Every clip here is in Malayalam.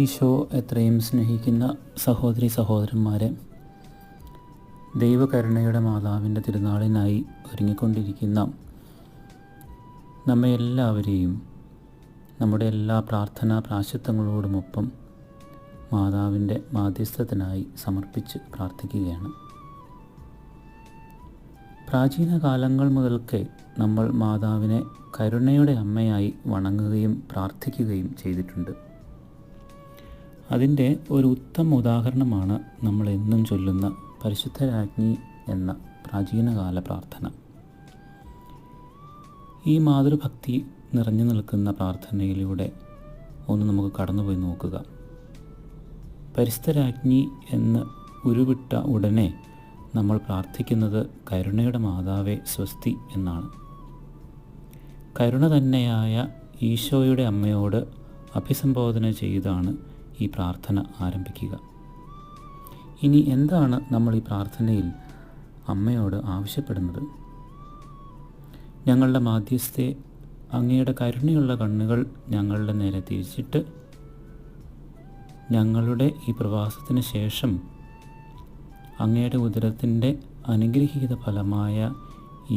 ഈശോ എത്രയും സ്നേഹിക്കുന്ന സഹോദരി സഹോദരന്മാരെ, ദൈവകരുണയുടെ മാതാവിൻ്റെ തിരുനാളിനായി ഒരുങ്ങിക്കൊണ്ടിരിക്കുന്ന നമ്മെ എല്ലാവരെയും നമ്മുടെ എല്ലാ പ്രാർത്ഥനാ പ്രായശ്ചിത്തങ്ങളോടുമൊപ്പം മാതാവിൻ്റെ മാധ്യസ്ഥത്തിനായി സമർപ്പിച്ച് പ്രാർത്ഥിക്കുകയാണ്. പ്രാചീന കാലങ്ങൾ മുതൽക്കേ നമ്മൾ മാതാവിനെ കരുണയുടെ അമ്മയായി വണങ്ങുകയും പ്രാർത്ഥിക്കുകയും ചെയ്തിട്ടുണ്ട്. അതിൻ്റെ ഒരു ഉത്തമ ഉദാഹരണമാണ് നമ്മൾ എന്നും ചൊല്ലുന്ന പരിശുദ്ധ രാജ്ഞി എന്ന പ്രാചീനകാല പ്രാർത്ഥന. ഈ മാതൃഭക്തി നിറഞ്ഞു നിൽക്കുന്ന പ്രാർത്ഥനയിലൂടെ ഒന്ന് നമുക്ക് കടന്നുപോയി നോക്കുക. പരിശുദ്ധ രാജ്ഞി എന്ന് ഉരുവിട്ട ഉടനെ നമ്മൾ പ്രാർത്ഥിക്കുന്നത് കരുണയുടെ മാതാവേ സ്വസ്തി എന്നാണ്. കരുണ തന്നെയായ ഈശോയുടെ അമ്മയോട് അഭിസംബോധന ചെയ്താണ് ഈ പ്രാർത്ഥന ആരംഭിക്കുക. ഇനി എന്താണ് നമ്മൾ ഈ പ്രാർത്ഥനയിൽ അമ്മയോട് ആവശ്യപ്പെടുന്നത്? ഞങ്ങളുടെ മാധ്യസ്ഥെ, അങ്ങയുടെ കരുണയുള്ള കണ്ണുകൾ ഞങ്ങളുടെ നേരെ തിരിച്ചിട്ട് ഞങ്ങളുടെ ഈ പ്രവാസത്തിന് ശേഷം അങ്ങയുടെ ഉദരത്തിൻ്റെ അനുഗ്രഹീത ഫലമായ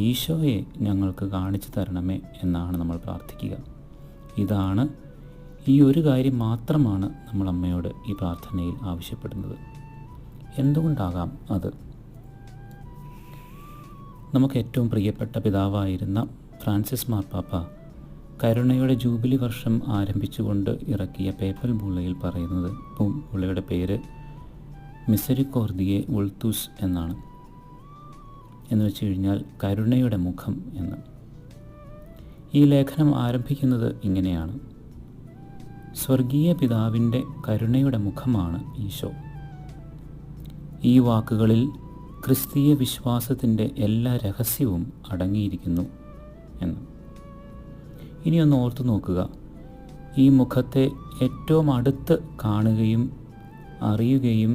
ഈശോയെ ഞങ്ങൾക്ക് കാണിച്ചു തരണമേ എന്നാണ് നമ്മൾ പ്രാർത്ഥിക്കുക. ഇതാണ്, ഈ ഒരു കാര്യം മാത്രമാണ് നമ്മൾ അമ്മയോട് ഈ പ്രാർത്ഥനയിൽ ആവശ്യപ്പെടുന്നത്. എന്തുകൊണ്ടാകാം അത്? നമുക്ക് ഏറ്റവും പ്രിയപ്പെട്ട പിതാവായിരുന്ന ഫ്രാൻസിസ് മാർപ്പാപ്പ കരുണയുടെ ജൂബിലി വർഷം ആരംഭിച്ചുകൊണ്ട് ഇറക്കിയ പേപ്പൽ ബുള്ളയിൽ പറയുന്നത്, ബുള്ളയുടെ പേര് മിസരിക്കോർദിയെ ഉൾത്തൂസ് എന്നാണ്. എന്ന് വെച്ച് കഴിഞ്ഞാൽ കരുണയുടെ മുഖം എന്ന്. ഈ ലേഖനം ആരംഭിക്കുന്നത് ഇങ്ങനെയാണ്: സ്വർഗീയ പിതാവിൻ്റെ കരുണയുടെ മുഖമാണ് ഈശോ. ഈ വാക്കുകളിൽ ക്രിസ്തീയ വിശ്വാസത്തിൻ്റെ എല്ലാ രഹസ്യവും അടങ്ങിയിരിക്കുന്നു എന്ന്. ഇനിയൊന്ന് ഓർത്തു നോക്കുക. ഈ മുഖത്തെ ഏറ്റവും അടുത്ത് കാണുകയും അറിയുകയും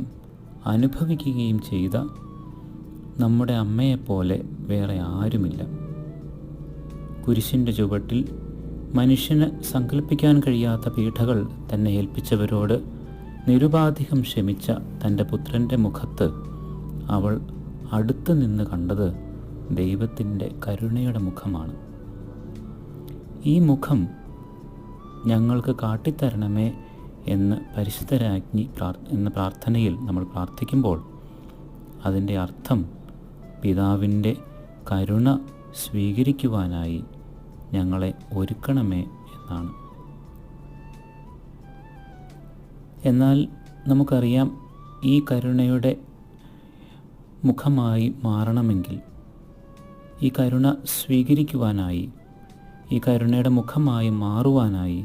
അനുഭവിക്കുകയും ചെയ്ത നമ്മുടെ അമ്മയെപ്പോലെ വേറെ ആരുമില്ല. കുരിശിൻ്റെ ചുവട്ടിൽ മനുഷ്യന് സങ്കല്പിക്കാൻ കഴിയാത്ത പീഡകൾ തന്നെ ഏൽപ്പിച്ചവരോട് നിരുപാധികം ക്ഷമിച്ച തൻ്റെ പുത്രൻ്റെ മുഖത്ത് അവൾ അടുത്ത് നിന്ന് കണ്ടത് ദൈവത്തിൻ്റെ കരുണയുടെ മുഖമാണ്. ഈ മുഖം ഞങ്ങൾക്ക് കാട്ടിത്തരണമേ എന്ന് പരിശുദ്ധ രാജ്ഞി എന്ന പ്രാർത്ഥനയിൽ നമ്മൾ പ്രാർത്ഥിക്കുമ്പോൾ അതിൻ്റെ അർത്ഥം പിതാവിൻ്റെ കരുണ സ്വീകരിക്കുവാനായി ഞങ്ങളെ ഒരുക്കണമേ എന്നാണ്. എന്നാൽ നമുക്കറിയാം, ഈ കരുണയുടെ മുഖമായി മാറണമെങ്കിൽ, ഈ കരുണ സ്വീകരിക്കുവാനായി, ഈ കരുണയുടെ മുഖമായി മാറുവാനായി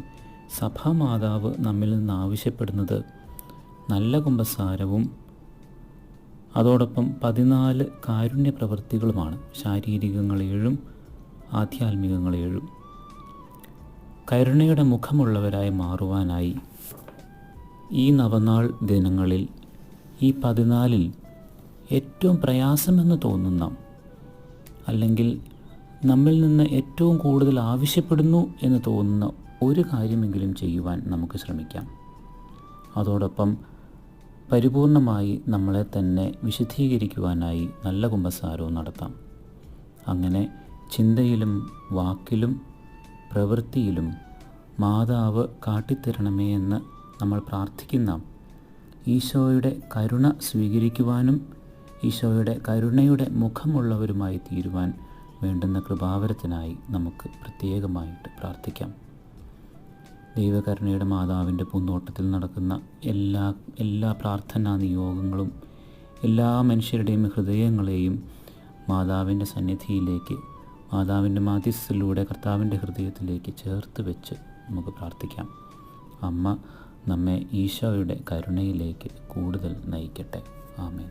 സഭാമാതാവ് നമ്മിൽ നിന്ന് ആവശ്യപ്പെടുന്നത് നല്ല കുമ്പസാരവും അതോടൊപ്പം 14 കാരുണ്യ പ്രവൃത്തികളുമാണ്. ശാരീരികങ്ങൾ 7, ആധ്യാത്മികങ്ങൾ 7. കരുണയുടെ മുഖമുള്ളവരായി മാറുവാനായി ഈ നവനാൾ ദിനങ്ങളിൽ ഈ 14-ൽ ഏറ്റവും പ്രയാസമെന്ന് തോന്നുന്ന, അല്ലെങ്കിൽ നമ്മിൽ നിന്ന് ഏറ്റവും കൂടുതൽ ആവശ്യപ്പെടുന്നു എന്ന് തോന്നുന്ന ഒരു കാര്യമെങ്കിലും ചെയ്യുവാൻ നമുക്ക് ശ്രമിക്കാം. അതോടൊപ്പം പരിപൂർണമായി നമ്മളെ തന്നെ വിശുദ്ധീകരിക്കുവാനായി നല്ല കുമ്പസാരവും നടത്താം. അങ്ങനെ ചിന്തയിലും വാക്കിലും പ്രവൃത്തിയിലും മാതാവ് കാട്ടിത്തരണമേ എന്ന് നമ്മൾ പ്രാർത്ഥിക്കുന്ന ഈശോയുടെ കരുണ സ്വീകരിക്കുവാനും ഈശോയുടെ കരുണയുടെ മുഖമുള്ളവരുമായി തീരുവാൻ വേണ്ടുന്ന കൃപാവരത്തിനായി നമുക്ക് പ്രത്യേകമായിട്ട് പ്രാർത്ഥിക്കാം. ദൈവകരുണയുടെ മാതാവിൻ്റെ പൂന്തോട്ടത്തിൽ നടക്കുന്ന എല്ലാ പ്രാർത്ഥനാ നിയോഗങ്ങളും എല്ലാ മനുഷ്യരുടെയും ഹൃദയങ്ങളെയും മാതാവിൻ്റെ സന്നിധിയിലേക്ക്, മാതാവിൻ്റെ മാധ്യസ്ഥത്തിലൂടെ കർത്താവിൻ്റെ ഹൃദയത്തിലേക്ക് ചേർത്ത് വെച്ച് നമുക്ക് പ്രാർത്ഥിക്കാം. അമ്മ നമ്മെ ഈശോയുടെ കരുണയിലേക്ക് കൂടുതൽ നയിക്കട്ടെ. ആമേൻ.